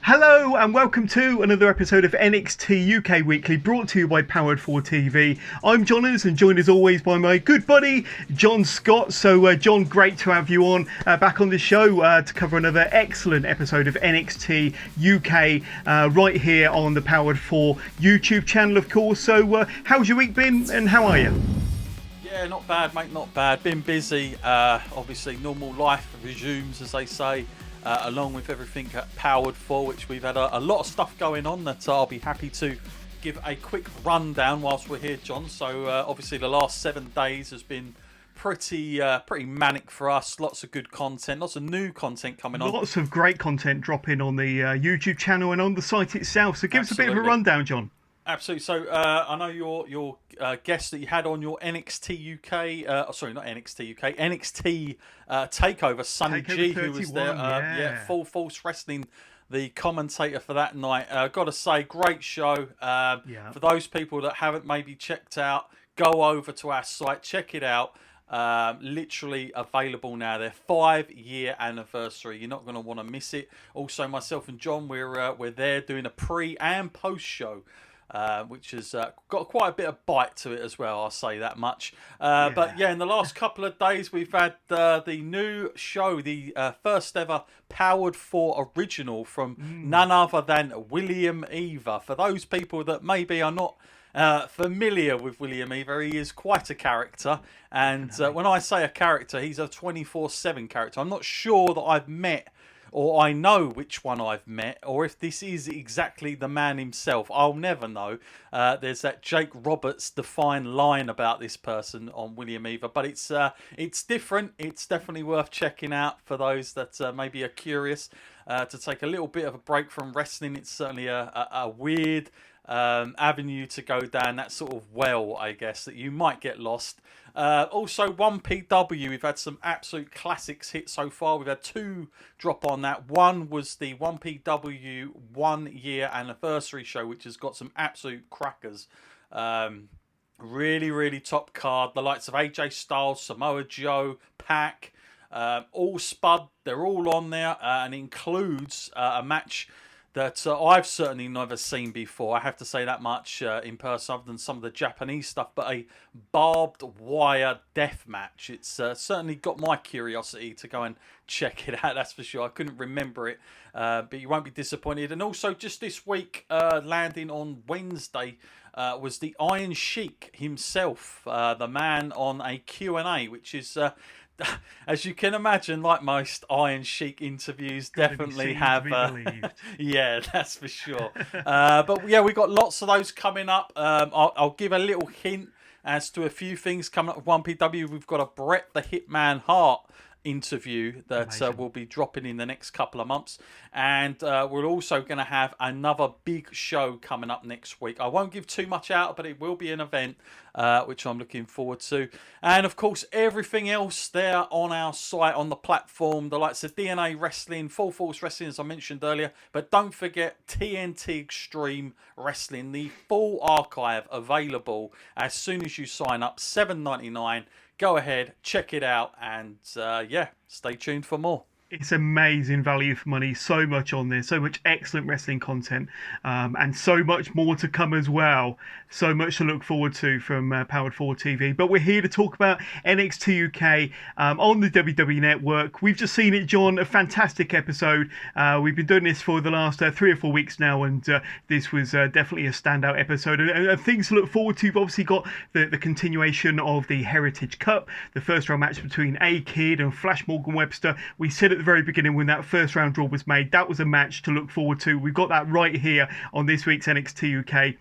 Hello and welcome to another episode of NXT UK Weekly, brought to you by Powered 4 TV. I'm Johners and joined as always by my good buddy John Scott. So John, great to have you on back on the show to cover another excellent episode of NXT UK right here on the Powered 4 YouTube channel, of course. So how's your week been and how are you? Yeah, not bad, mate, not bad. Been busy. Obviously, normal life resumes, as they say. Along with everything at Powered 4, which we've had a lot of stuff going on that I'll be happy to give a quick rundown whilst we're here, John. So obviously the last 7 days has been pretty manic for us. Lots of good content, lots of new content coming on. Lots of great content dropping on the YouTube channel and on the site itself. So give us a bit of a rundown, John. Absolutely. So I know your guest that you had on your NXT UK, sorry, not NXT UK, NXT Takeover, Sunny G, who was there. Full Force Wrestling, the commentator for that night. Got to say, great show. For those people that haven't maybe checked out, go over to our site, check it out. Literally available now. Their 5-year anniversary. You're not going to want to miss it. Also, myself and John, we're there doing a pre and post show. Which has got quite a bit of bite to it as well, I'll say that much. But yeah, in the last couple of days, we've had the new show, the first ever Powered 4 original from none other than William Eva. For those people that maybe are not familiar with William Eva, he is quite a character. And when I say a character, he's a 24/7 character. I'm not sure that I've met or I know which one I've met, or if this is exactly the man himself. I'll never know. There's that Jake Roberts defined line about this person on William Eva, but it's different. It's definitely worth checking out for those that maybe are curious to take a little bit of a break from wrestling. It's certainly a weird avenue to go down, that sort of well, I guess, that you might get lost. Also 1PW, we've had some absolute classics hit so far. We've had 2 drop on that. One was the 1PW 1-year anniversary show, which has got some absolute crackers. Really top card. The likes of AJ Styles, Samoa Joe, Pac, all Spud. They're all on there, and includes a match that I've certainly never seen before. I have to say that much in person, other than some of the Japanese stuff, but a barbed wire death match. It's certainly got my curiosity to go and check it out, that's for sure. I couldn't remember it, but you won't be disappointed. And also just this week, landing on Wednesday, was the Iron Sheik himself, the man on a Q&A, which is... as you can imagine, like most Iron Sheik interviews, definitely have... yeah, that's for sure. But yeah, we've got lots of those coming up. I'll give a little hint as to a few things coming up with 1PW. We've got a Bret the Hitman Hart interview that will be dropping in the next couple of months, and we're also going to have another big show coming up next week. I won't give too much out, but it will be an event which I'm looking forward to. And of course, everything else there on our site, on the platform, the likes of DNA Wrestling, Full Force Wrestling, as I mentioned earlier, but don't forget TNT Extreme Wrestling, the full archive available as soon as you sign up, $7.99. Go ahead, check it out, and yeah, stay tuned for more. It's amazing value for money. So much on there, so much excellent wrestling content, and so much more to come as well. So much to look forward to from Powered 4 TV. But we're here to talk about NXT UK on the WWE Network. We've just seen it, John. A fantastic episode. We've been doing this for the last 3 or 4 weeks now, and this was definitely a standout episode. And things to look forward to. You've obviously got the continuation of the Heritage Cup, the first round match between A-Kid and Flash Morgan Webster. We said at the very beginning when that first round draw was made, that was a match to look forward to. We've got that right here on this week's NXT UK.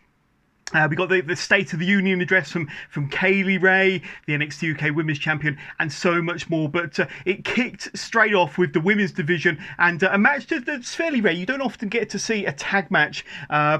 We got the State of the Union address from Kaylee Ray, the NXT UK Women's Champion, and so much more. But it kicked straight off with the women's division and a match that's fairly rare. You don't often get to see a tag match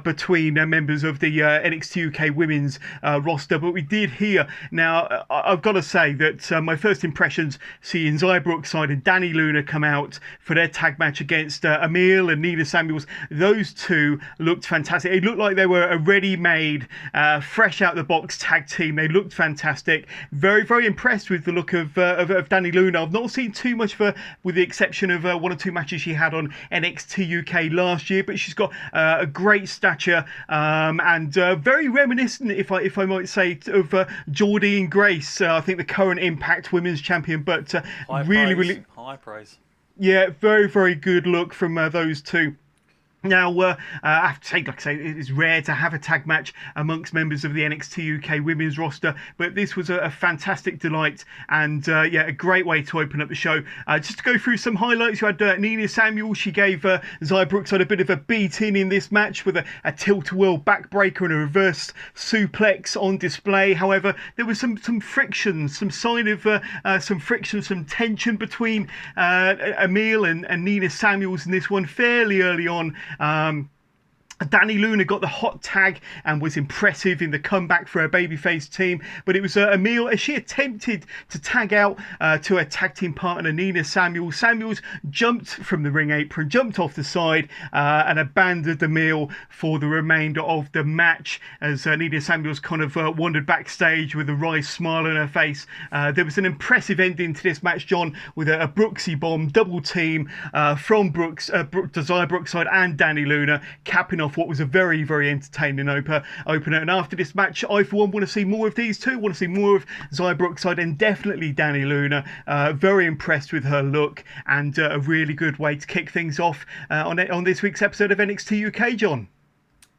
between members of the NXT UK Women's roster, but we did here. Now, I've got to say that my first impressions seeing Zia Brookside and Danny Luna come out for their tag match against Emil and Nina Samuels, those two looked fantastic. It looked like they were a ready-made made, fresh out the box tag team. They looked fantastic. Very, very impressed with the look of Danny Luna. I've not seen too much of her, with the exception of one or two matches she had on NXT UK last year, but she's got a great stature, and very reminiscent, if I might say, of Geordie and Grace. I think the current Impact Women's Champion, but really, high praise. yeah, very, very good look from those two. Now, I have to say, like I say, it's rare to have a tag match amongst members of the NXT UK women's roster, but this was a fantastic delight, and yeah, a great way to open up the show. Just to go through some highlights, you had Nina Samuel. She gave Xia Brookside a bit of a beating in this match with a tilt-a-whirl backbreaker and a reverse suplex on display. However, there was some friction, some sign of some friction, some tension between Emil and Nina Samuels in this one fairly early on. Danny Luna got the hot tag and was impressive in the comeback for her babyface team, but it was Emil, as she attempted to tag out to her tag team partner Nina Samuels. Samuels jumped from the ring apron, jumped off the side, and abandoned Emil for the remainder of the match, as Nina Samuels kind of wandered backstage with a wry smile on her face. There was an impressive ending to this match, John, with a Brooksy bomb double team from Xia Brookside and Danny Luna, capping off what was a very, very entertaining opener. And after this match, I for one want to see more of these two. Want to see more of Xia Brookside and definitely Danny Luna. Very impressed with her look, and a really good way to kick things off on this week's episode of NXT UK, John.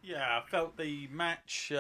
Yeah, I felt the match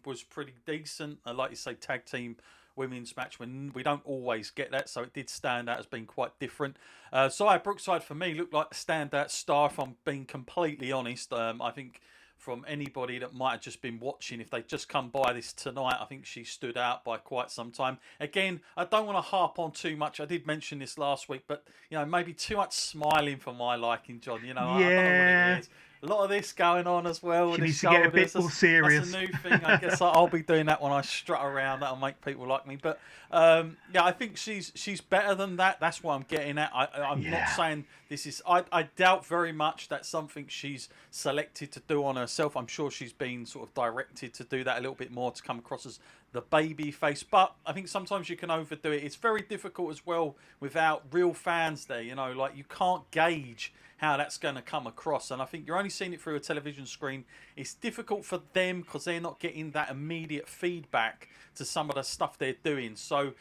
was pretty decent. Like you say, tag team women's match, when we don't always get that, so it did stand out as being quite different. Xia Brookside for me looked like the standout star, if I'm being completely honest. I think from anybody that might have just been watching, if they just come by this tonight, I think she stood out by quite some time. Again, I don't want to harp on too much. I did mention this last week, but maybe too much smiling for my liking, John. I don't know what it is. A lot of this going on as well. She needs to get a bit more serious. That's a new thing. I guess I'll be doing that when I strut around. That'll make people like me. But yeah, I think she's better than that. That's what I'm getting at. I'm not saying this is. I doubt very much that's something she's selected to do on herself. I'm sure she's been sort of directed to do that a little bit more, to come across as the baby face. But I think sometimes you can overdo it. It's very difficult as well without real fans there. Like you can't gauge how that's going to come across, and I think you're only seeing it through a television screen. It's difficult for them because they're not getting that immediate feedback to some of the stuff they're doing. So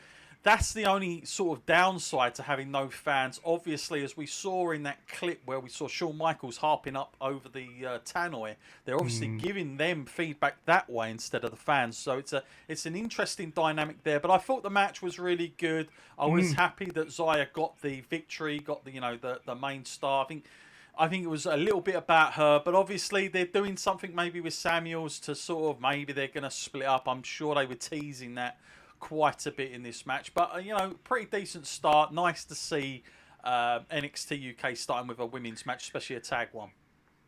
that's the only sort of downside to having no fans. Obviously, as we saw in that clip where we saw Shawn Michaels harping up over the tannoy, they're obviously giving them feedback that way instead of the fans. So it's an interesting dynamic there. But I thought the match was really good. I was happy that Xia got the victory, got the main star. I think it was a little bit about her, but obviously they're doing something maybe with Samuels to sort of, maybe they're going to split up. I'm sure they were teasing that quite a bit in this match, but pretty decent start. Nice to see NXT UK starting with a women's match, especially a tag one.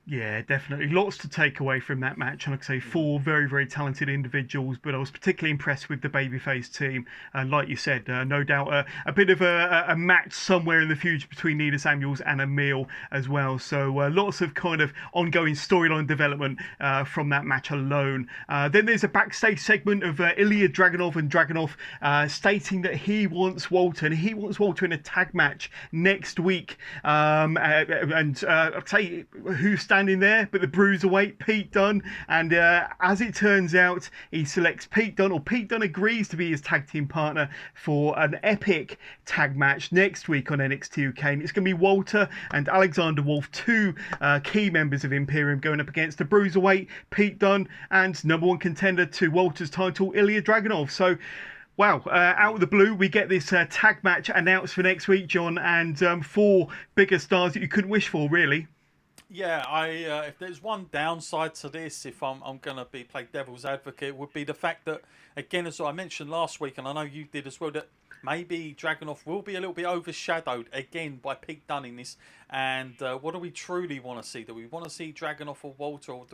Yeah, definitely. Lots to take away from that match. And like I say, four very, very talented individuals, but I was particularly impressed with the babyface team. And like you said, no doubt a bit of a match somewhere in the future between Nina Samuels and Emil as well. So lots of kind of ongoing storyline development from that match alone. Then there's a backstage segment of Ilya Dragunov and Dragunov stating that he wants Walter, and he wants Walter in a tag match next week. And I'll tell you who's standing there but the bruiserweight Pete Dunne, and as it turns out, he selects Pete Dunne, or Pete Dunne agrees to be his tag team partner for an epic tag match next week on NXT UK, and it's going to be Walter and Alexander Wolf, two key members of Imperium, going up against the bruiserweight Pete Dunne and number one contender to Walter's title, Ilya Dragunov. So wow, out of the blue, we get this tag match announced for next week, John, and four bigger stars that you couldn't wish for, really. Yeah, if there's one downside to this, if I'm going to play devil's advocate, would be the fact that, again, as I mentioned last week, and I know you did as well, that maybe Dragunov will be a little bit overshadowed again by Pete Dunne in this. And what do we truly want to see? Do we want to see Dragunov or Walter, or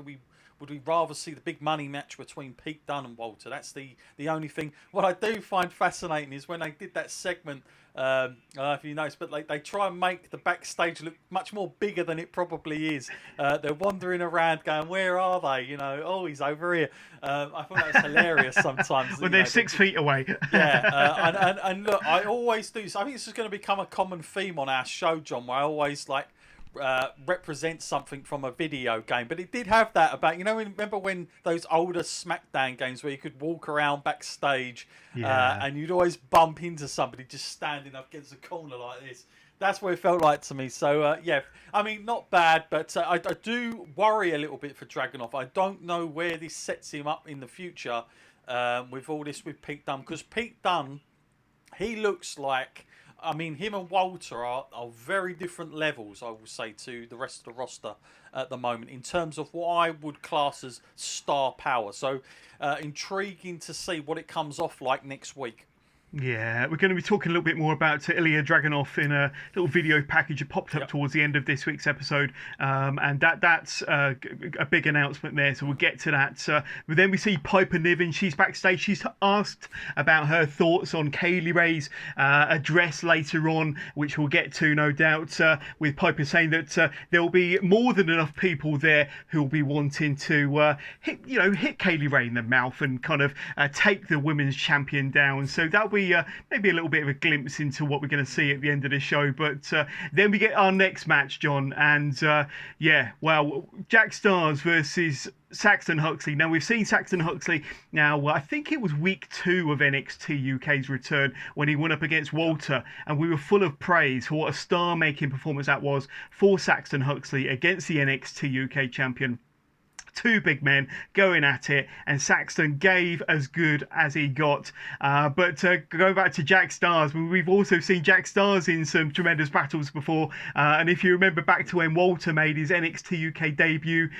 would we rather see the big money match between Pete Dunne and Walter? That's the only thing. What I do find fascinating is when they did that segment. I don't know if you noticed, but they try and make the backstage look much more bigger than it probably is. They're wandering around going, where are they? You know, oh, he's over here. I thought that was hilarious sometimes. When they're 6 feet away. Yeah, and look, I always do. So I think this is going to become a common theme on our show, John, where I always represent something from a video game. But it did have that about, remember when those older SmackDown games where you could walk around backstage and you'd always bump into somebody just standing up against a corner like this. That's what it felt like to me. So, I mean, not bad, but I do worry a little bit for Dragunov. I don't know where this sets him up in the future with all this with Pete Dunne. Because Pete Dunne, he looks like... I mean, him and Walter are very different levels, I will say, to the rest of the roster at the moment in terms of what I would class as star power. So, intriguing to see what it comes off like next week. Yeah, we're going to be talking a little bit more about Ilya Dragunov in a little video package that popped up towards the end of this week's episode, and that's a big announcement there, so we'll get to that. But then we see Piper Niven. She's backstage. She's asked about her thoughts on Kaylee Ray's address later on, which we'll get to, no doubt, with Piper saying that there will be more than enough people there who will be wanting to hit Kaylee Ray in the mouth and kind of take the women's champion down. So that'll be maybe a little bit of a glimpse into what we're going to see at the end of the show. But then we get our next match, John, and Jack Stars versus Saxon Huxley. Now, we've seen Saxon Huxley now, I think it was week 2 of NXT UK's return when he went up against Walter, and we were full of praise for what a star-making performance that was for Saxon Huxley against the NXT UK champion. 2 big men going at it, and Saxton gave as good as he got. But go back to Jack Stars, we've also seen Jack Stars in some tremendous battles before. And if you remember back to when Walter made his NXT UK debut,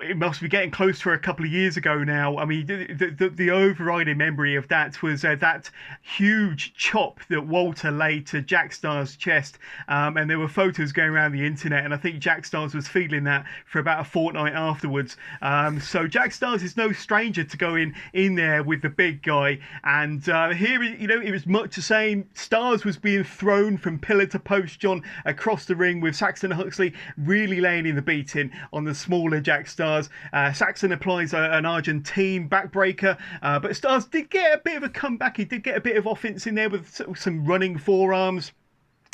it must be getting close to a couple of years ago now. I mean, the overriding memory of that was that huge chop that Walter laid to Jack Stars' chest. And there were photos going around the internet, and I think Jack Stars was feeling that for about a fortnight afterwards. So Jack Stars is no stranger to going in there with the big guy, and here, it was much the same. Stars was being thrown from pillar to post, John, across the ring, with Saxon Huxley really laying in the beating on the smaller Jack Stars. Saxon applies an Argentine backbreaker, but Stars did get a bit of a comeback. He did get a bit of offense in there with some running forearms.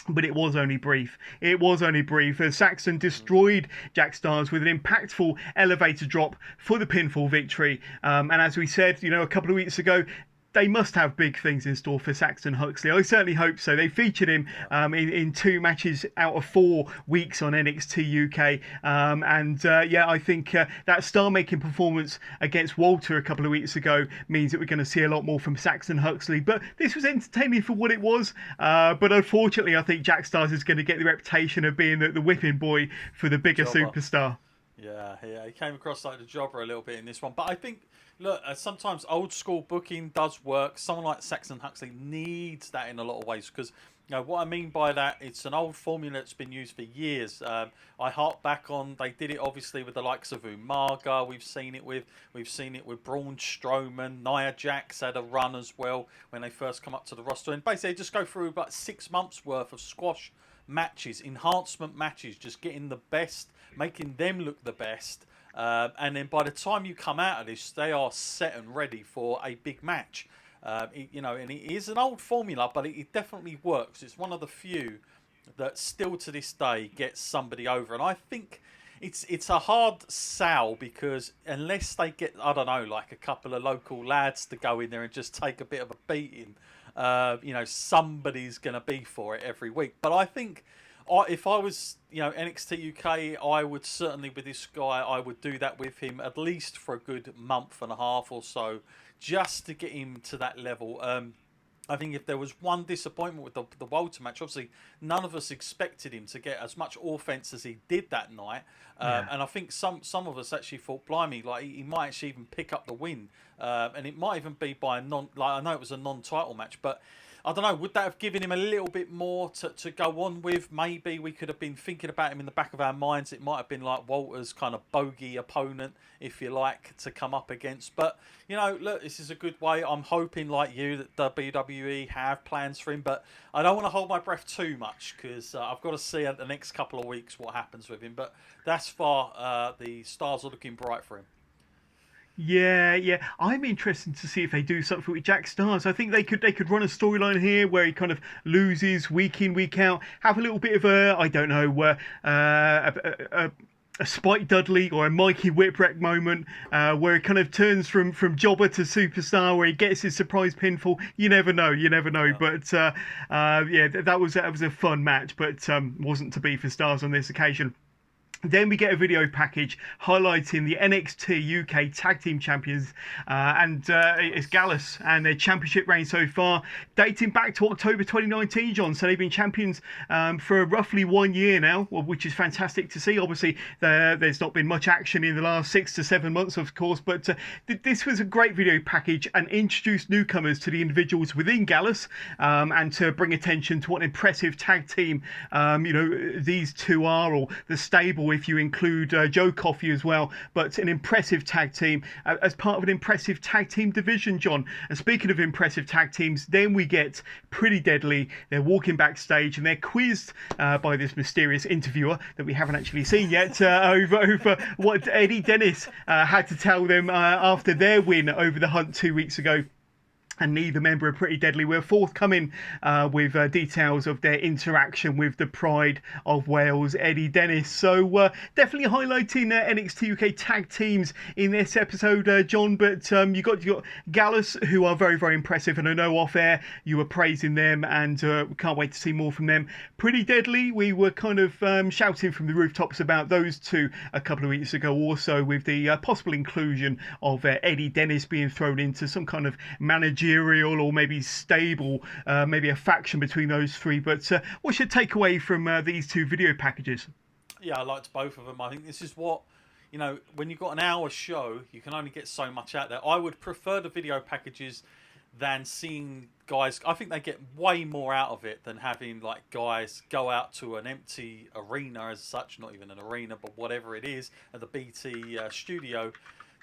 But it was only brief. As Saxon destroyed Jack Stars with an impactful elevator drop for the pinfall victory. And as we said, a couple of weeks ago, they must have big things in store for Saxon Huxley. I certainly hope so. They featured him in 2 matches out of 4 weeks on NXT UK. I think that star-making performance against Walter a couple of weeks ago means that we're going to see a lot more from Saxon Huxley. But this was entertaining for what it was. But unfortunately, I think Jack Stars is going to get the reputation of being the whipping boy for the bigger superstar. Yeah, he came across like the jobber a little bit in this one. But I think, look, sometimes old school booking does work. Someone like Saxon Huxley needs that in a lot of ways, because what I mean by that, it's an old formula that's been used for years. I hark back on, they did it obviously with the likes of Umaga. We've seen it with Braun Strowman. Nia Jax had a run as well when they first come up to the roster, and basically they just go through about 6 months worth of squash matches, enhancement matches, just getting the best, making them look the best. And then by the time you come out of this, they are set and ready for a big match. And it is an old formula, but it definitely works. It's one of the few that still to this day gets somebody over. And I think it's a hard sell, because unless they get, I don't know, like a couple of local lads to go in there and just take a bit of a beating, somebody's going to be for it every week. But I think if I was, NXT UK, I would certainly, with this guy, I would do that with him at least for a good month and a half or so, just to get him to that level. I think if there was one disappointment with the Walter match, obviously none of us expected him to get as much offense as he did that night. And I think some of us actually thought, blimey, like he might actually even pick up the win. And it might even be by I know it was a non-title match, but I don't know, would that have given him a little bit more to go on with? Maybe we could have been thinking about him in the back of our minds. It might have been like Walter's kind of bogey opponent, if you like, to come up against. But, you know, look, this is a good way. I'm hoping, like you, that WWE have plans for him. But I don't want to hold my breath too much because I've got to see at the next couple of weeks what happens with him. But thus far, the stars are looking bright for him. Yeah, yeah. I'm interested to see if they do something with Jack Stars. I think they could run a storyline here where he kind of loses week in, week out. Have a little bit of a, I don't know, a Spike Dudley or a Mikey Whipwreck moment where it kind of turns from jobber to superstar, where he gets his surprise pinfall. You never know. Yeah. But yeah, that was a fun match, but wasn't to be for Stars on this occasion. Then we get a video package highlighting the NXT UK Tag Team Champions, and it's Gallus and their championship reign so far, dating back to October 2019, John. So they've been champions for roughly 1 year now, which is fantastic to see. Obviously, there's not been much action in the last 6 to 7 months, of course, but this was a great video package and introduced newcomers to the individuals within Gallus, and to bring attention to what an impressive tag team these two are, or the stable if you include Joe Coffey as well, but an impressive tag team as part of an impressive tag team division, John. And speaking of impressive tag teams, then we get Pretty Deadly. They're walking backstage and they're quizzed by this mysterious interviewer that we haven't actually seen yet over what Eddie Dennis had to tell them after their win over the Hunt 2 weeks ago. And neither member of Pretty Deadly were forthcoming with details of their interaction with the Pride of Wales, Eddie Dennis. So definitely highlighting NXT UK tag teams in this episode, John. But you got Gallus, who are very, very impressive. And I know off air you were praising them, and we can't wait to see more from them. Pretty Deadly, we were kind of shouting from the rooftops about those two a couple of weeks ago, also with the possible inclusion of Eddie Dennis being thrown into some kind of managerial or maybe stable, maybe a faction between those three. But what's your takeaway from these two video packages? Yeah, I liked both of them. I think this is what, when you've got an hour show, you can only get so much out there. I would prefer the video packages than seeing guys. I think they get way more out of it than having like guys go out to an empty arena as such, not even an arena, but whatever it is, at the BT studio,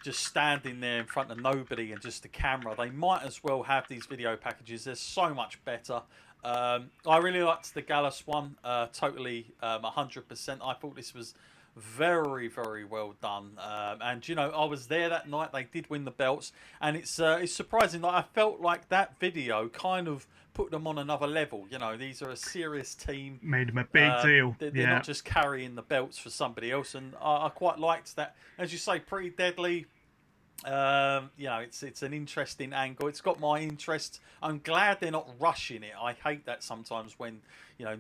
just standing there in front of nobody and just the camera. They might as well have these video packages. They're so much better. I really liked the Gallus one, totally 100%. I thought this was very, very well done. And I was there that night. They did win the belts, and it's surprising. Like, I felt like that video kind of put them on another level. These are a serious team. Made them a big deal. They're not just carrying the belts for somebody else, and I quite liked that. As you say, Pretty Deadly. It's an interesting angle. It's got my interest. I'm glad they're not rushing it. I hate that sometimes when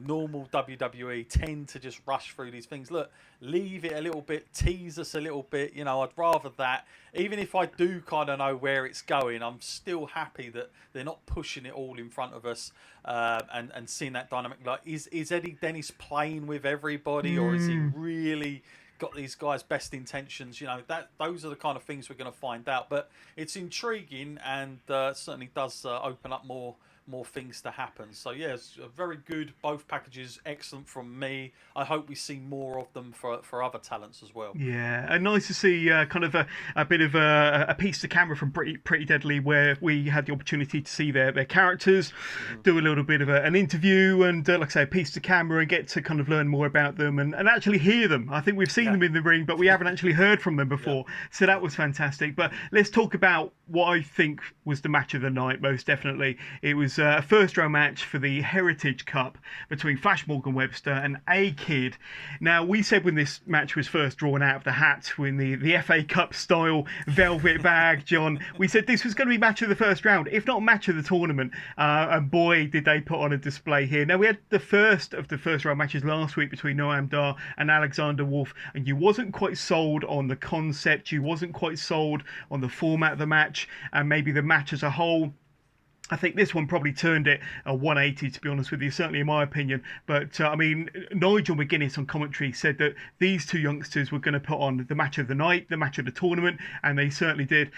normal WWE tend to just rush through these things. Look, leave it a little bit, tease us a little bit. I'd rather that. Even if I do kind of know where it's going, I'm still happy that they're not pushing it all in front of us, and seeing that dynamic. Like, is Eddie Dennis playing with everybody, or is he really got these guys' best intentions? Those are the kind of things we're going to find out. But it's intriguing, and certainly does open up more things to happen. So yeah, it's very good. Both packages excellent from me. I hope we see more of them for other talents as well. Yeah, and nice to see kind of a bit of a piece to camera from Pretty Deadly, where we had the opportunity to see their characters, do a little bit of an interview, and like I say, a piece to camera, and get to kind of learn more about them and actually hear them. I think we've seen them in the ring, but we haven't actually heard from them before. So that was fantastic. But let's talk about what I think was the match of the night. Most definitely, it was a first round match for the Heritage Cup between Flash Morgan Webster and A-Kid. Now, we said when this match was first drawn out of the hat, when the FA Cup style velvet bag, John, we said this was going to be match of the first round, if not match of the tournament. And boy, did they put on a display here. Now, we had the first of the first round matches last week between Noam Dar and Alexander Wolf, and you wasn't quite sold on the concept, you wasn't quite sold on the format of the match, and maybe the match as a whole. I think this one probably turned it a 180, to be honest with you, certainly in my opinion. But, Nigel McGuinness on commentary said that these two youngsters were going to put on the match of the night, the match of the tournament, and they certainly did.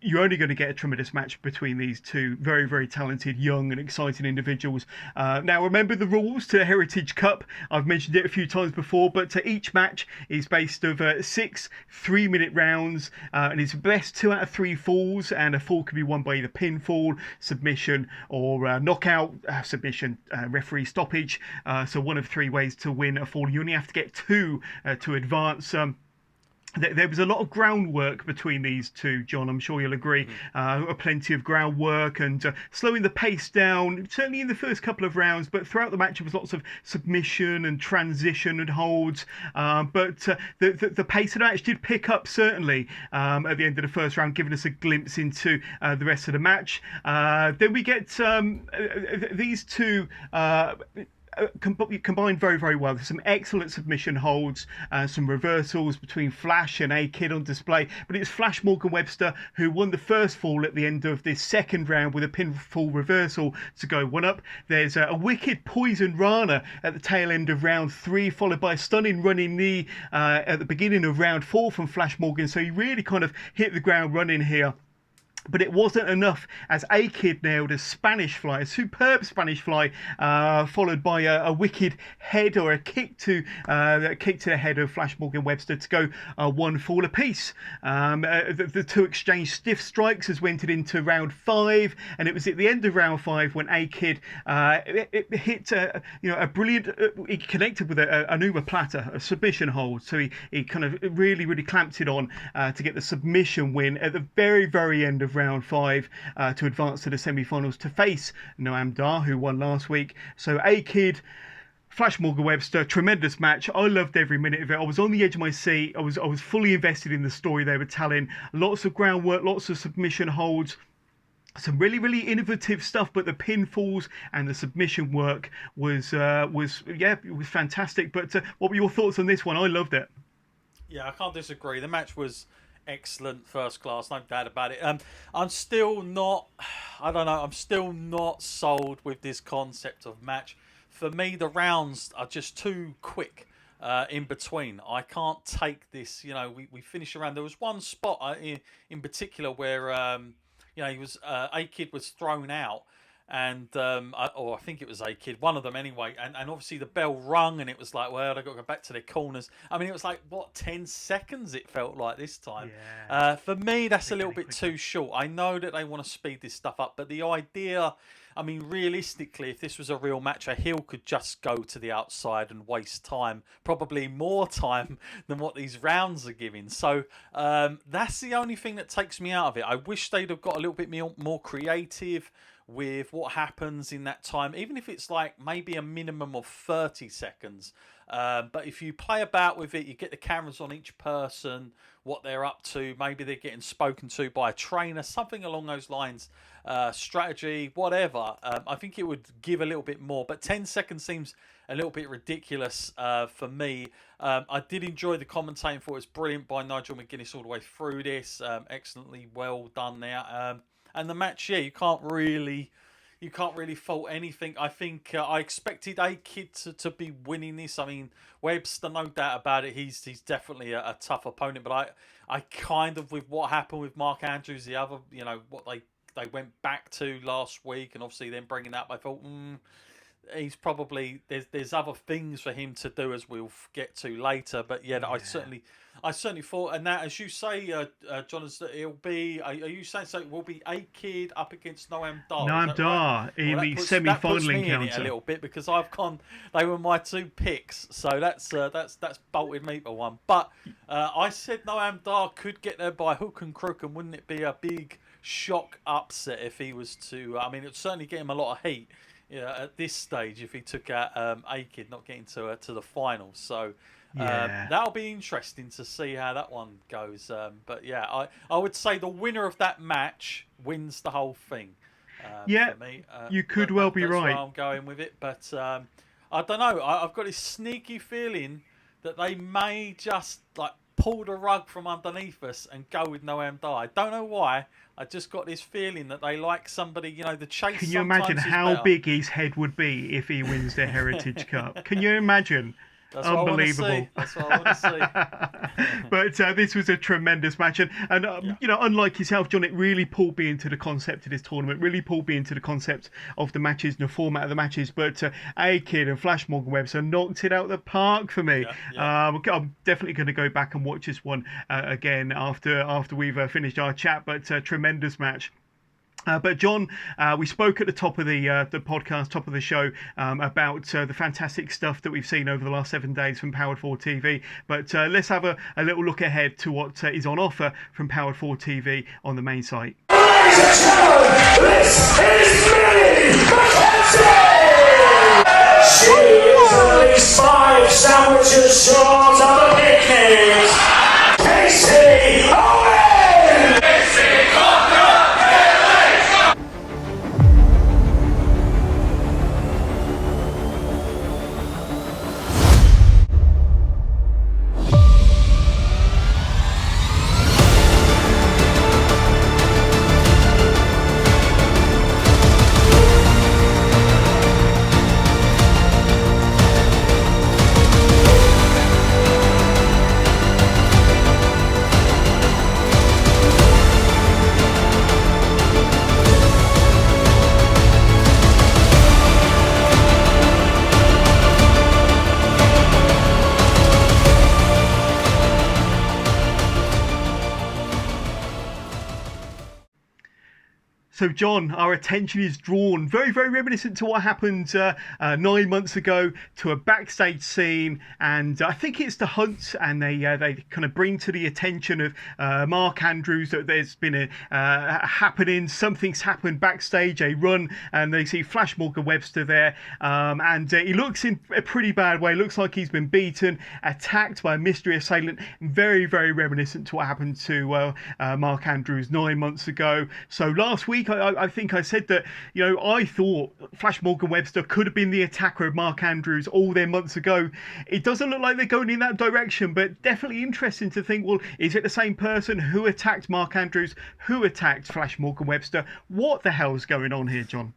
you're only going to get a tremendous match between these two very, very talented, young and exciting individuals. Now, remember the rules to the Heritage Cup. I've mentioned it a few times before, but each match is based of 6 3-minute rounds, and it's best 2 out of 3 falls, and a fall can be won by either pinfall, submission, or knockout, submission, referee stoppage. So one of 3 ways to win a fall. You only have to get 2 to advance. There was a lot of groundwork between these two, John. I'm sure you'll agree. Plenty of groundwork and slowing the pace down, certainly in the first couple of rounds, but throughout the match there was lots of submission and transition and holds. But the pace of the match did pick up, certainly, at the end of the first round, giving us a glimpse into the rest of the match. Then we get these two combined very, very well. There's some excellent submission holds, some reversals between Flash and A-Kid on display. But it's Flash Morgan Webster who won the first fall at the end of this second round with a pinfall reversal to go 1-up. There's a wicked Poison Rana at the tail end of round 3, followed by a stunning running knee at the beginning of round 4 from Flash Morgan. So he really kind of hit the ground running here. But it wasn't enough as A-Kid nailed a Spanish fly, a superb Spanish fly, followed by a wicked head or a kick to the head of Flash Morgan Webster to go 1 fall apiece. The two exchanged stiff strikes as we entered into round 5, and it was at the end of round 5 when A-Kid hit a brilliant. He connected with an Uma Plata, a submission hold, so he kind of really clamped it on to get the submission win at the very, very end of round 5 to advance to the semi-finals to face Noam Dar, who won last week. So A-Kid, Flash Morgan Webster, tremendous match. I loved every minute of it. I was on the edge of my seat. I was fully invested in the story they were telling. Lots of groundwork, lots of submission holds. Some really innovative stuff, but the pinfalls and the submission work was fantastic. But what were your thoughts on this one? I loved it. Yeah, I can't disagree. The match was excellent, first class, no doubt about it. I'm still not sold with this concept of match. For me, the rounds are just too quick in between. I can't take this. We finished around. There was one spot in particular where A-Kid was thrown out. And I think it was A-Kid, one of them anyway, and obviously the bell rung, and it was like, well, they've got to go back to their corners. I mean, it was like, 10 seconds it felt like this time. Yeah. For me, that's a little bit too short. I know that they want to speed this stuff up, but the idea, I mean, realistically, if this was a real match, a heel could just go to the outside and waste time, probably more time than what these rounds are giving. So that's the only thing that takes me out of it. I wish they'd have got a little bit more creative with what happens in that time, even if it's like maybe a minimum of 30 seconds. But if you play about with it, you get the cameras on each person, what they're up to, maybe they're getting spoken to by a trainer, something along those lines, strategy, whatever. I think it would give a little bit more, but 10 seconds seems a little bit ridiculous for me. I did enjoy the commentating for it. It's brilliant by Nigel McGuinness all the way through this. Excellently well done there. And the match, you can't really fault anything. I think I expected A-Kid to be winning this. I mean, Webster, no doubt about it. He's definitely a tough opponent. But I kind of, with what happened with Mark Andrews, the other, what they went back to last week, and obviously then bringing that up, I thought, he's probably there's other things for him to do, as we'll get to later. But yeah. I certainly thought, and that, as you say, John, it'll be. Are you saying so? It will be A-Kid up against Noam Dar. Noam Dar in the semi-final encounter. In a little bit, because I've gone. They were my 2 picks, so that's bolted me for one. But I said Noam Dar could get there by hook and crook, and wouldn't it be a big shock upset if he was to? I mean, it would certainly get him a lot of heat. At this stage, if he took out A-Kid, not getting to the finals. So that'll be interesting to see how that one goes. But yeah, I would say the winner of that match wins the whole thing. For me. You could well be right. That's where I'm going with it. But I don't know. I've got this sneaky feeling that they may just pull the rug from underneath us and go with Noam Dar. I don't know why. I just got this feeling that they like somebody, the chase. Can you imagine how big his head would be if he wins the Heritage Cup? Can you imagine? That's what Unbelievable. That's what I want to see. But this was a tremendous match, and Yeah. you know, unlike yourself, John, it really pulled me into the concept of this tournament. Really pulled me into the concept of the matches and the format of the matches. But A-Kid and Flash Morgan Webster knocked it out the park for me. Yeah, yeah. I'm definitely going to go back and watch this one again after we've finished our chat. But tremendous match. But John, we spoke at the top of the podcast, top of the show, about the fantastic stuff that we've seen over the last 7 days from Powered 4 TV. But let's have a little look ahead to what is on offer from Powered 4 TV on the main site. Ladies and gentlemen, this is Millie McKenzie! She is at least 5 sandwiches short of a picnic. Casey Owen! So, John, our attention is drawn, very, very reminiscent to what happened 9 months ago, to a backstage scene, and I think it's the Hunt, and they kind of bring to the attention of Mark Andrews that there's been a happening, something's happened backstage, a run, and they see Flash Morgan Webster there, and he looks in a pretty bad way. Looks like he's been beaten, attacked by a mystery assailant. Very, very reminiscent to what happened to Mark Andrews 9 months ago. So last week, I think I said that, you know, I thought Flash Morgan Webster could have been the attacker of Mark Andrews all their months ago. It doesn't look like they're going in that direction, but definitely interesting to think, well, is it the same person who attacked Mark Andrews, who attacked Flash Morgan Webster? What the hell's going on here, John?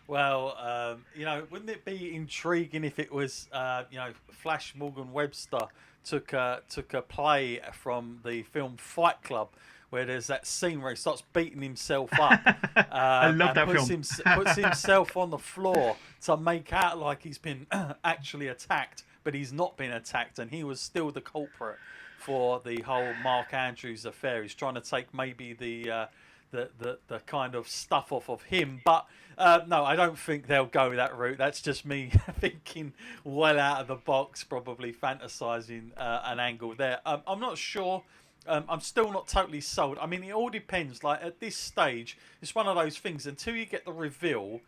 Well, you know, wouldn't it be intriguing if it was, you know, Flash Morgan Webster took a play from the film Fight Club, where there's that scene where he starts beating himself up. I love that film. Puts himself on the floor to make out like he's been actually attacked, but he's not been attacked, and he was still the culprit for the whole Mark Andrews affair. He's trying to take maybe the kind of stuff off of him, but no, I don't think they'll go that route. That's just me thinking well out of the box, probably fantasizing an angle there. I'm not sure. I'm still not totally sold. I mean, it all depends. Like, at this stage, it's one of those things. Until you get the reveal,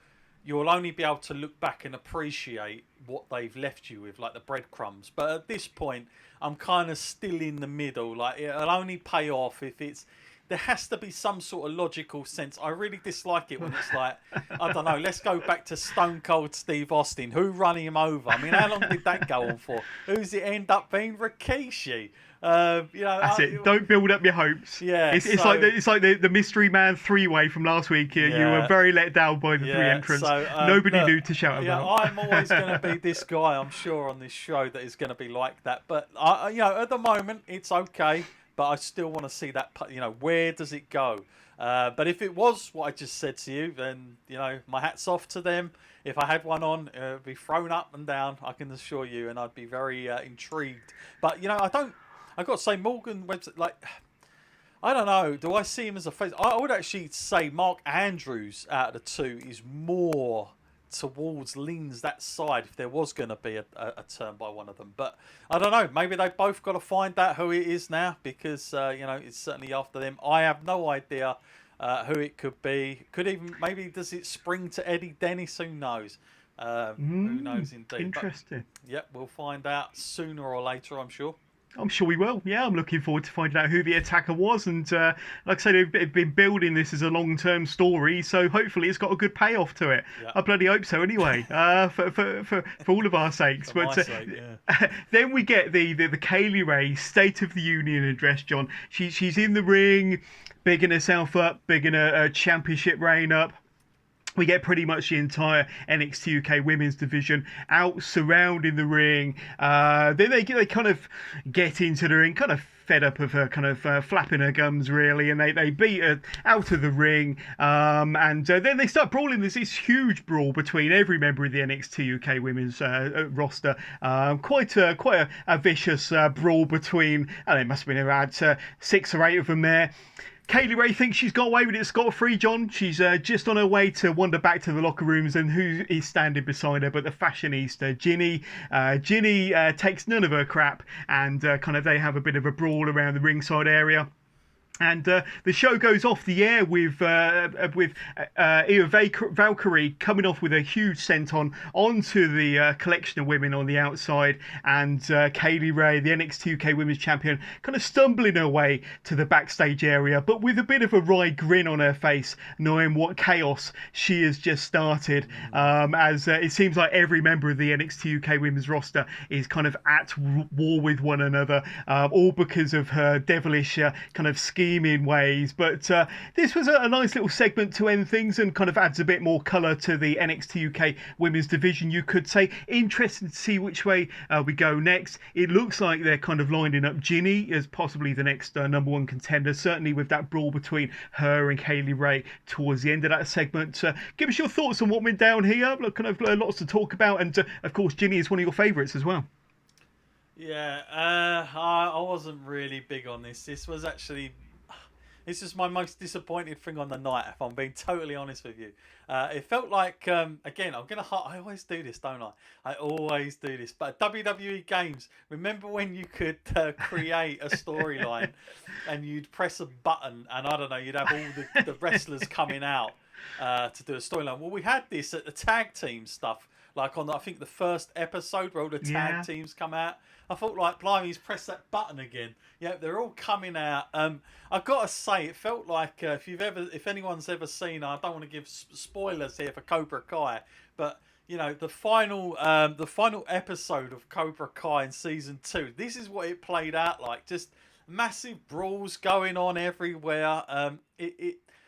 you'll only be able to look back and appreciate what they've left you with, like the breadcrumbs. But at this point, I'm kind of still in the middle. Like, it'll only pay off if it's... There has to be some sort of logical sense. I really dislike it when it's like, I don't know, let's go back to Stone Cold Steve Austin. Who run him over? I mean, how long did that go on for? Who's it end up being? Rikishi. You know, That's it. Don't build up your hopes. Yeah, it's like the Mystery Man 3-way from last week. You were very let down by the 3 entrants. So, Nobody knew to shout about. I'm always going to be this guy, I'm sure, on this show that is going to be like that. But you know, at the moment, it's okay. But I still want to see that. You know, where does it go? But if it was what I just said to you, then, you know, my hat's off to them. If I had one on, it would be thrown up and down, I can assure you, and I'd be very intrigued. But, you know, I've got to say, Morgan Webster, like, I don't know, do I see him as a face? I would actually say Mark Andrews out of the two is more leans that side if there was going to be a turn by one of them. But I don't know, maybe they've both got to find out who it is now, because you know, it's certainly after them. I have no idea who it could be. Could even, maybe does it spring to Eddie Dennis? Who knows? Who knows indeed. Interesting. But, yep, we'll find out sooner or later, I'm sure. I'm sure we will. Yeah, I'm looking forward to finding out who the attacker was. And like I said, they've been building this as a long-term story, so hopefully it's got a good payoff to it. Yeah. I bloody hope so anyway, for all of our sakes. For but my sake, yeah. Then we get the Kaylee Ray State of the Union address, John. She's in the ring, bigging herself up, bigging a championship reign up. we get pretty much the entire NXT UK women's division out surrounding the ring. Then they kind of get into the ring, kind of fed up of her kind of flapping her gums, really, and they beat her out of the ring. And then they start brawling. There's this huge brawl between every member of the NXT UK women's roster. Quite a vicious brawl between, and it must have been around 6 or 8 of them there. Kaylee Ray thinks she's got away with it scot-free, John. She's just on her way to wander back to the locker rooms, and who is standing beside her but the fashionista, Ginny. Ginny takes none of her crap, and kind of they have a bit of a brawl around the ringside area. And the show goes off the air with Eva Valkyrie coming off with a huge senton onto the collection of women on the outside, and Kaylee Ray, the NXT UK Women's Champion, kind of stumbling her way to the backstage area, but with a bit of a wry grin on her face, knowing what chaos she has just started. As it seems like every member of the NXT UK Women's roster is kind of at war with one another, all because of her devilish kind of scheming ways. But this was a nice little segment to end things, and kind of adds a bit more colour to the NXT UK women's division, you could say. Interesting to see which way we go next. It looks like they're kind of lining up Ginny as possibly the next number 1 contender, certainly with that brawl between her and Kaylee Ray towards the end of that segment. Give us your thoughts on what went down here. Look, kind of lots to talk about, and of course Ginny is one of your favourites as well. Yeah, I wasn't really big on this. This is my most disappointed thing on the night, if I'm being totally honest with you. It felt like, again, I always do this, don't I? I always do this. But WWE games, remember when you could create a storyline and you'd press a button and, I don't know, you'd have all the wrestlers coming out to do a storyline. Well, we had this at the tag team stuff, like on, I think, the first episode where all the tag teams come out. I thought, like, blimey, he's pressed that button again. Yeah, they're all coming out. I've got to say, it felt like if anyone's ever seen, I don't want to give spoilers here for Cobra Kai, but you know, the final episode of Cobra Kai in season 2. This is what it played out like. Just massive brawls going on everywhere.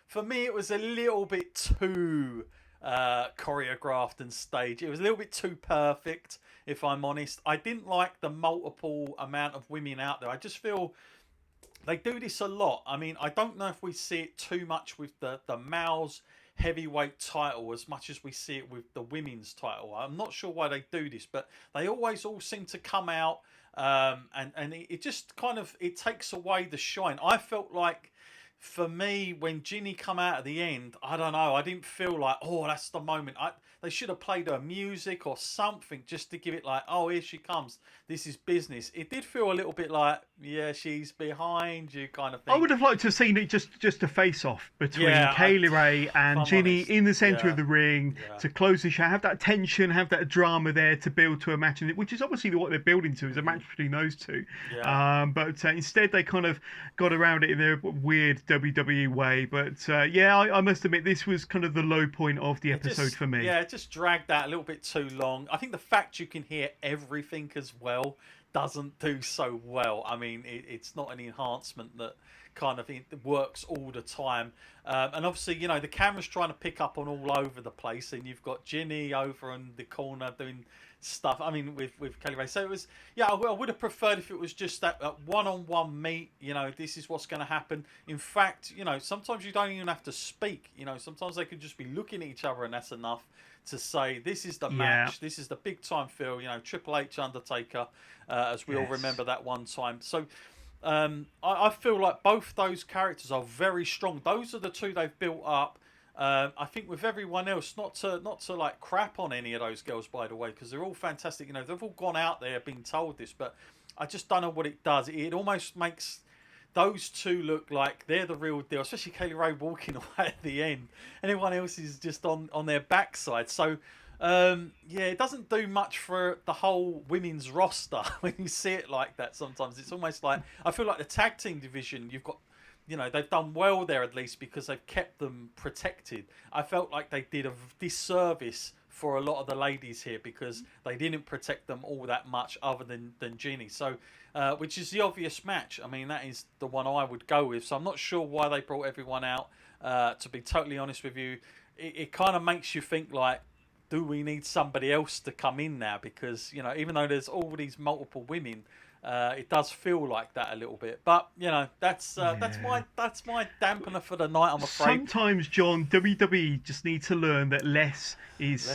For me, it was a little bit too choreographed and staged. It was a little bit too perfect, if I'm honest. I didn't like the multiple amount of women out there. I just feel they do this a lot. I mean, I don't know if we see it too much with the males heavyweight title as much as we see it with the women's title. I'm not sure why they do this, but they always all seem to come out and it just kind of, it takes away the shine. I felt like, for me, when Ginny come out at the end, I don't know, I didn't feel like, oh, that's the moment. They should have played her music or something just to give it like, oh, here she comes. This is business. It did feel a little bit like, yeah, she's behind you kind of thing. I would have liked to have seen it just a face-off between Kaylee Ray and Ginny in the centre of the ring to close the show. Have that tension, have that drama there to build to a match, which is obviously what they're building to, is a match between those two. Yeah. But instead they kind of got around it in their weird WWE way. But I must admit, this was kind of the low point of the episode for me. Yeah, it just dragged out a little bit too long. I think the fact you can hear everything as well doesn't do so well. I mean, it's not an enhancement that kind of works all the time. And obviously, you know, the camera's trying to pick up on all over the place, and you've got Ginny over in the corner doing stuff. I mean, with Kelly Ray. So it was, I would have preferred if it was just that one-on-one meet. You know, this is what's going to happen. In fact, you know, sometimes you don't even have to speak. You know, sometimes they could just be looking at each other, and that's enough to say, this is the match, this is the big time feel, you know, Triple H, Undertaker, as we all remember that one time. So I feel like both those characters are very strong. Those are the two they've built up. I think with everyone else, not to like crap on any of those girls, by the way, because they're all fantastic. You know, they've all gone out there being told this, but I just don't know what it does. It almost makes those two look like they're the real deal, especially Kaylee Ray walking away at the end. Everyone else is just on their backside. So, it doesn't do much for the whole women's roster when you see it like that sometimes. It's almost like, I feel like the tag team division, you've got, you know, they've done well there at least because they've kept them protected. I felt like they did a disservice for a lot of the ladies here because they didn't protect them all that much other than Ginny. So, which is the obvious match. I mean, that is the one I would go with. So I'm not sure why they brought everyone out. To be totally honest with you, it kind of makes you think like, do we need somebody else to come in now? Because, you know, even though there's all these multiple women, it does feel like that a little bit. But, you know, that's my dampener for the night, I'm afraid. Sometimes, John, WWE just need to learn that less is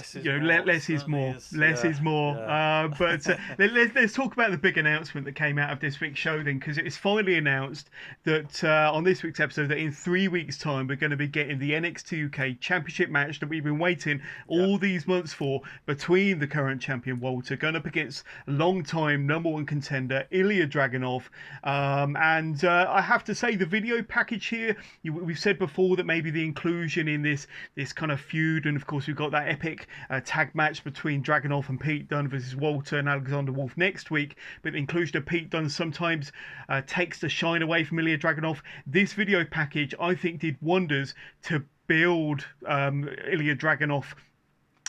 more. Less is more. Yeah. But let's talk about the big announcement that came out of this week's show then, because it was finally announced that on this week's episode that in 3 weeks' time we're going to be getting the NXT UK Championship match that we've been waiting all these months for, between the current champion Walter going up against long-time #1 contender Ilya Dragunov. And I have to say, the video package here, we've said before that maybe the inclusion in this kind of feud, and of course we've got that epic tag match between Dragunov and Pete Dunne versus Walter and Alexander Wolf next week, but the inclusion of Pete Dunne sometimes takes the shine away from Ilya Dragunov. This video package, I think, did wonders to build Ilya Dragunov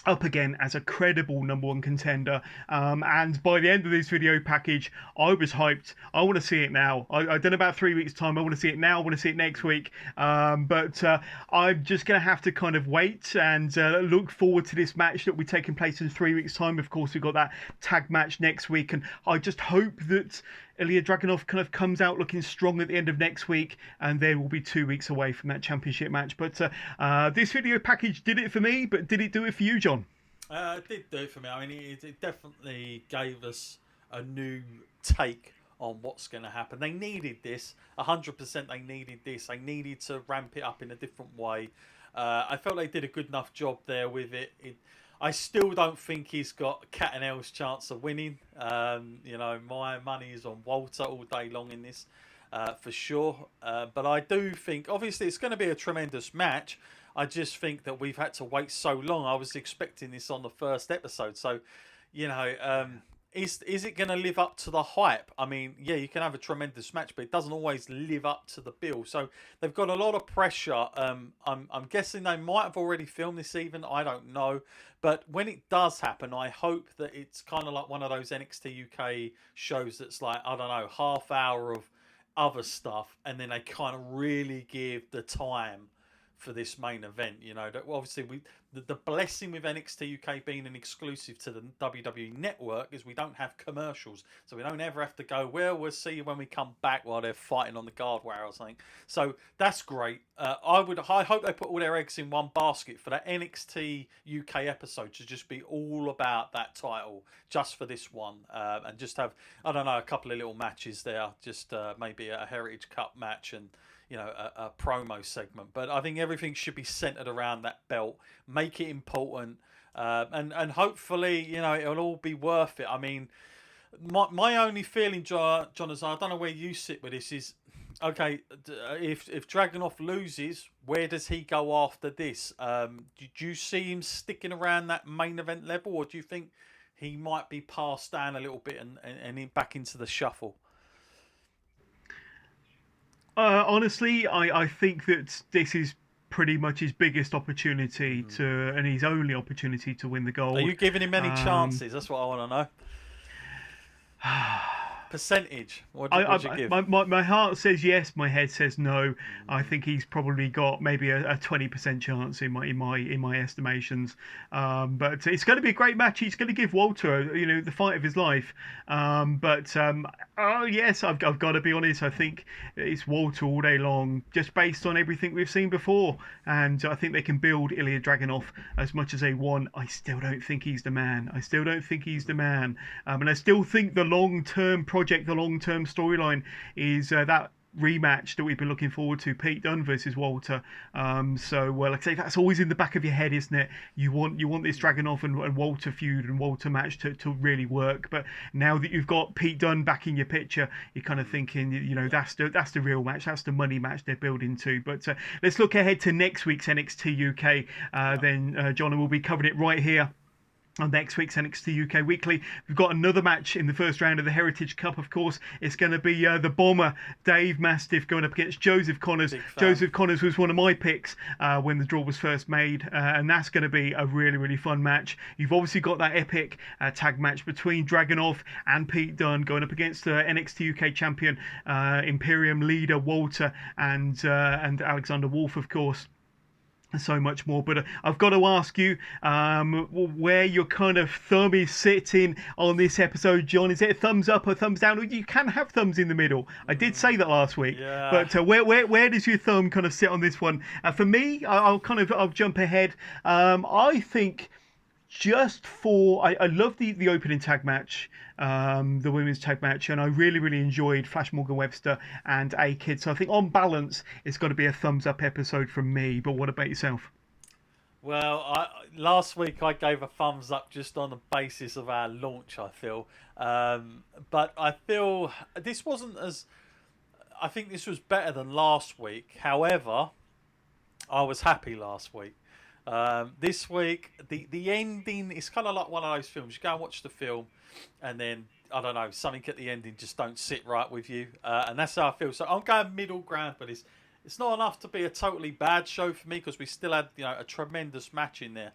up again as a credible #1 contender, and by the end of this video package I was hyped. I want to see it now. I don't know about 3 weeks time. I want to see it now. I want to see it next week, but I'm just gonna have to kind of wait and look forward to this match that will be taking place in 3 weeks time. Of course, we've got that tag match next week, and I just hope that Ilya Dragunov kind of comes out looking strong at the end of next week, and then we'll be 2 weeks away from that championship match. But this video package did it for me, but did it do it for you, John? It did do it for me. I mean, it definitely gave us a new take on what's going to happen. They needed this, 100%. They needed this. They needed to ramp it up in a different way. I felt they did a good enough job there with it. I still don't think he's got cat and L's chance of winning. You know, my money is on Walter all day long in this, for sure. But I do think, obviously, it's going to be a tremendous match. I just think that we've had to wait so long. I was expecting this on the first episode. So, you know, is it going to live up to the hype? I mean, yeah, you can have a tremendous match, but it doesn't always live up to the bill. So they've got a lot of pressure. I'm guessing they might have already filmed this even. I don't know. But when it does happen, I hope that it's kind of like one of those NXT UK shows that's like, I don't know, half hour of other stuff, and then they kind of really give the time for this main event. You know, that obviously the blessing with NXT UK being an exclusive to the WWE network is we don't have commercials, so we don't ever have to go, well, we'll see you when we come back while they're fighting on the guardrail or something. So that's great. I hope they put all their eggs in one basket for that NXT UK episode to just be all about that title, just for this one, and just have, I don't know, a couple of little matches there, just maybe a Heritage Cup match and, you know, a promo segment. But I think everything should be centered around that belt. Make it important, and hopefully, you know, it'll all be worth it. I mean, my only feeling, John, is, I don't know where you sit with this, is, okay, if Dragunov loses, where does he go after this? Do you see him sticking around that main event level, or do you think he might be passed down a little bit and back into the shuffle? Honestly, I think that this is pretty much his biggest opportunity and his only opportunity to win the gold. Are you giving him any chances? That's what I want to know. Percentage. What would you give? My heart says yes. My head says no. I think he's probably got maybe a 20% chance in my estimations. But it's going to be a great match. He's going to give Walter, you know, the fight of his life. Oh yes, I've got to be honest. I think it's Walter all day long, just based on everything we've seen before. And I think they can build Ilya Dragunov as much as they want. I still don't think he's the man. And I still think the long-term project, the long-term storyline is that rematch that we've been looking forward to, Pete Dunne versus Walter. So, well, like I say, that's always in the back of your head, isn't it? You want this Dragunov and Walter feud and Walter match to really work. But now that you've got Pete Dunne back in your picture, you're kind of thinking, you know, that's the real match. That's the money match they're building to. But let's look ahead to next week's NXT UK. Then, John, and we'll be covering it right here on next week's NXT UK Weekly. We've got another match in the first round of the Heritage Cup, of course. It's going to be the Bomber, Dave Mastiff, going up against Joseph Connors. Joseph Connors was one of my picks when the draw was first made, and that's going to be a really, really fun match. You've obviously got that epic tag match between Dragunov and Pete Dunne going up against NXT UK champion Imperium leader Walter and Alexander Wolf, of course. so much more. But I've got to ask you where your kind of thumb is sitting on this episode, John. Is it a thumbs up or thumbs down? Or you can have thumbs in the middle. I did say that last week. Yeah. But where does your thumb kind of sit on this one? For me, I'll jump ahead. I think just for I love the opening tag match, the women's tag match, and I really enjoyed Flash Morgan Webster and A Kid. So I think on balance, it's got to be a thumbs up episode from me. But what about yourself? Well, last week I gave a thumbs up just on the basis of our launch, I feel. But I feel this wasn't as... I think this was better than last week. However, I was happy last week. This week, the ending is kind of like one of those films. You go and watch the film, and then, I don't know, something at the ending just don't sit right with you. And that's how I feel. So I'm going middle ground for this. It's not enough to be a totally bad show for me, because we still had, a tremendous match in there.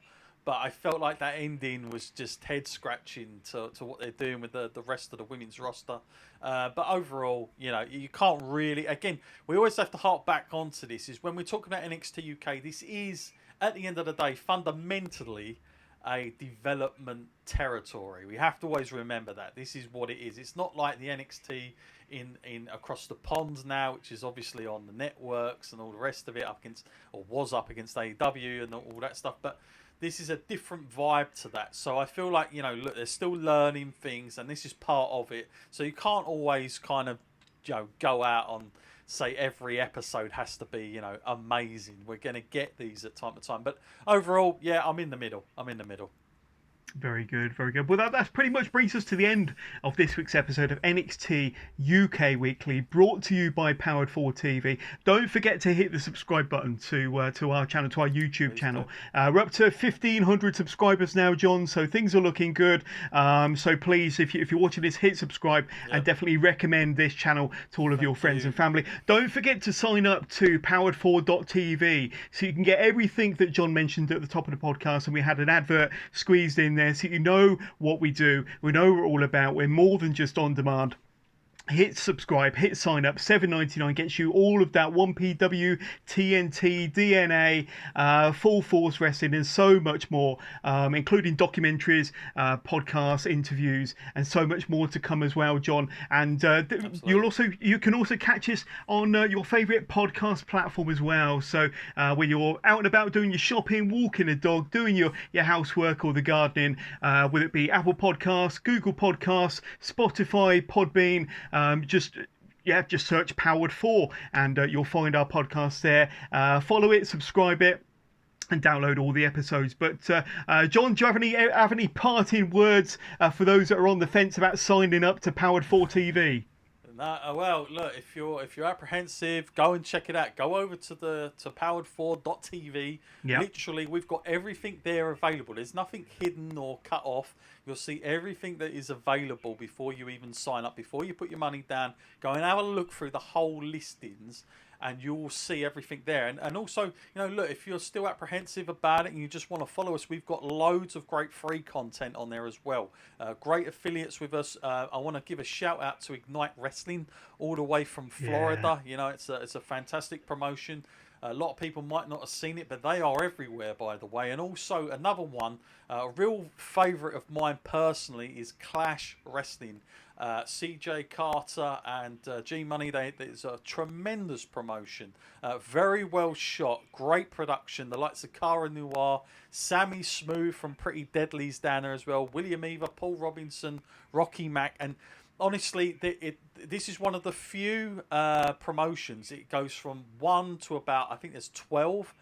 But I felt like that ending was just head scratching to what they're doing with the rest of the women's roster. But overall, you can't really... Again, we always have to hark back onto this, is when we're talking about NXT UK, this is, at the end of the day, fundamentally a development territory. We have to always remember that. This is what it is. It's not like the NXT in across the pond now, which is obviously on the networks and all the rest of it, was up against AEW and all that stuff. But this is a different vibe to that. So I feel like, look, they're still learning things, and this is part of it. So you can't always kind of, go out on, say, every episode has to be, amazing. We're going to get these at time to time. But overall, yeah, I'm in the middle. Very good. Well, that pretty much brings us to the end of this week's episode of NXT UK Weekly, brought to you by Powered 4 TV. Don't forget to hit the subscribe button to our channel, to our YouTube channel. We're up to 1,500 subscribers now, John, so things are looking good. So please, if you're watching this, hit subscribe and definitely recommend this channel to all of your friends and family. Don't forget to sign up to powered4.tv so you can get everything that John mentioned at the top of the podcast, and we had an advert squeezed in there, so you know what we do. We know what we're all about. We're more than just on demand. Hit subscribe, hit sign up. $7.99 gets you all of that 1PW, TNT, DNA, Full Force Wrestling, and so much more, including documentaries, podcasts, interviews, and so much more to come as well, John. And you can also catch us on your favourite podcast platform as well. So when you're out and about doing your shopping, walking a dog, doing your housework or the gardening, whether it be Apple Podcasts, Google Podcasts, Spotify, Podbean. Just search Powered 4 and you'll find our podcast there. Follow it, subscribe it, and download all the episodes. But John, do you have any parting words for those that are on the fence about signing up to Powered 4 TV? Well, look, if you're apprehensive, go and check it out. Go over to powered4.tv. Yep. Literally, we've got everything there available. There's nothing hidden or cut off. You'll see everything that is available before you even sign up, before you put your money down. Go and have a look through the whole listings, and you'll see everything there. And also, look, if you're still apprehensive about it and you just want to follow us, we've got loads of great free content on there as well. Great affiliates with us. I want to give a shout out to Ignite Wrestling, all the way from Florida. Yeah. It's a fantastic promotion. A lot of people might not have seen it, but they are everywhere, by the way. And also another one, a real favourite of mine personally, is Clash Wrestling. CJ Carter and G Money, it's a tremendous promotion. Very well shot, great production. The likes of Cara Noir, Sammy Smooth from Pretty Deadly's down there as well, William Eva, Paul Robinson, Rocky Mack, and honestly, this is one of the few promotions. It goes from 1 to about, I think there's 12,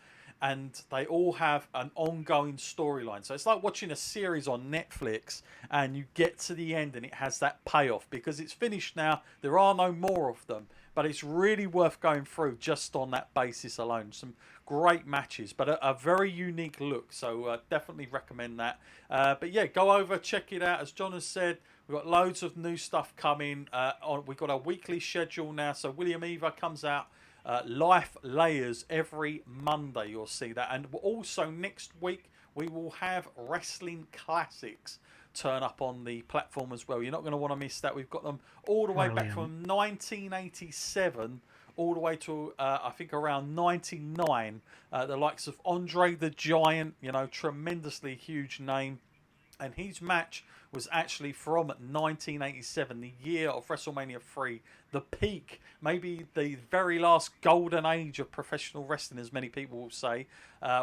and they all have an ongoing storyline. So it's like watching a series on Netflix, and you get to the end and it has that payoff because it's finished now. There are no more of them, but it's really worth going through just on that basis alone. Some great matches, but a very unique look. So definitely recommend that. But yeah, go over, check it out. As John has said, we've got loads of new stuff coming. We've got a weekly schedule now. So William Eva comes out. Life Layers every Monday, you'll see that. And also next week we will have Wrestling Classics turn up on the platform as well. You're not going to want to miss that. We've got them all the way back from 1987 all the way to I think around 99. The likes of Andre the Giant, you know, tremendously huge name. And his match was actually from 1987, the year of WrestleMania 3, the peak, maybe the very last golden age of professional wrestling, as many people will say.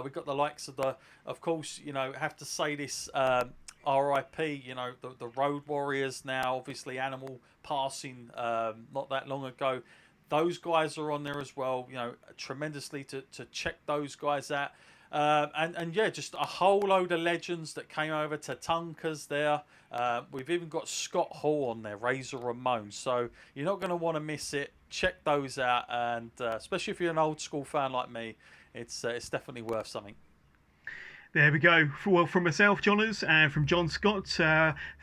We've got the likes of course, you know, have to say this, RIP, you know, the Road Warriors now, obviously Animal passing not that long ago. Those guys are on there as well, you know, tremendously to check those guys out. And yeah, just a whole load of legends that came over. Tatanka's there. We've even got Scott Hall on there, Razor Ramon. So you're not going to want to miss it. Check those out, and especially if you're an old school fan like me, it's definitely worth something. There we go. Well, from myself, Johners, and from John Scott,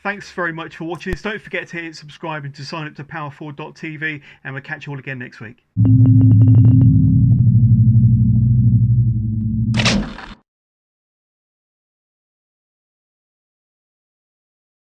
thanks very much for watching this. Don't forget to hit subscribe and to sign up to power4.tv, and we'll catch you all again next week.